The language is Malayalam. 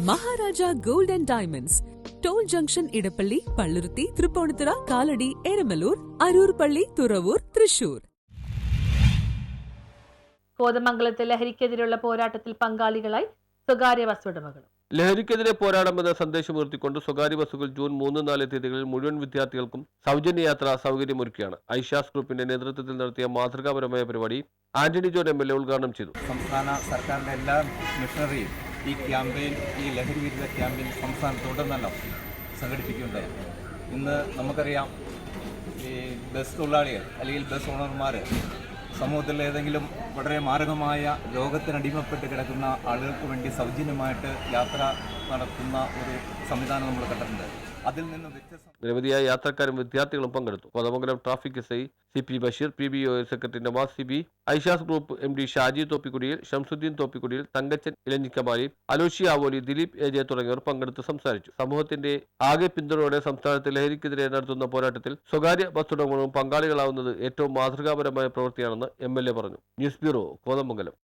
Maharaja gold and diamonds, toll junction, Edappally, Palluruthy, Tripunithura, Kalady, Eramalloor, Aroor Palli, Thuravoor, Thrissur. കോതമംഗലത്തെ ലഹരിക്കെതിരെയുള്ള പോരാട്ടത്തിൽ പങ്കാളികളായി സ്വകാര്യ ബസ് ഉടമകളും. ലഹരിക്കെതിരെ പോരാടമെന്ന സന്ദേശം ഉയർത്തിക്കൊണ്ട് സ്വകാര്യ ബസ്സുകൾ ജൂൺ 3-4 തീയതികളിൽ മുഴുവൻ വിദ്യാർത്ഥികൾക്കും സൗജന്യ യാത്രാ സൗകര്യമൊരുക്കിയാണ്. ഐഷാസ് ഗ്രൂപ്പിന്റെ നേതൃത്വത്തിൽ നടത്തിയ മാതൃകാപരമായ പരിപാടി ആന്റണി ജോൺ MLA ഉദ്ഘാടനം ചെയ്തു. സംസ്ഥാന സർക്കാരിന്റെ എല്ലാ മിഷണറിയും ഈ ക്യാമ്പയിൻ, ഈ ലഹരി വിരുദ്ധ ക്യാമ്പയിൻ സംസ്ഥാനത്തുടനീളം സംഘടിപ്പിക്കുകയുണ്ടായി. ഇന്ന് നമുക്കറിയാം, ഈ ബസ് തൊഴിലാളികൾ അല്ലെങ്കിൽ ബസ് ഓണർമാർ സമൂഹത്തിൽ ഏതെങ്കിലും വളരെ മാരകമായ രോഗത്തിനടിമപ്പെട്ട് കിടക്കുന്ന ആളുകൾക്ക് വേണ്ടി സൗജന്യമായിട്ട് യാത്ര നടത്തുന്ന ഒരു സംവിധാനം നമ്മൾ കണ്ടിട്ടുണ്ട്. അതിൽ നിന്ന് നിരവധിയായ യാത്രക്കാരും വിദ്യാർത്ഥികളും പങ്കെടുത്തു. Kothamangalam traffic SI CP Basheer, PBO secretary Navas CB, Aishas group MD Shaji തോപ്പിക്കുടിയിൽ, ഷംസുദ്ദീൻ തോപ്പിക്കുടിയിൽ, തങ്കച്ചൻ ഇലഞ്ഞിക്കമാലി, അലോഷി ആവോലി, ദിലീപ് AJ തുടങ്ങിയവർ പങ്കെടുത്ത് സംസാരിച്ചു. സമൂഹത്തിന്റെ ആകെ പിന്തുണയോടെ സംസ്ഥാനത്ത് ലഹരിക്കെതിരെ നടത്തുന്ന പോരാട്ടത്തിൽ സ്വകാര്യ ബസ് ഉടമകളും പങ്കാളികളാവുന്നത് ഏറ്റവും മാതൃകാപരമായ പ്രവൃത്തിയാണെന്ന് MLA പറഞ്ഞു. News bureau, Kothamangalam.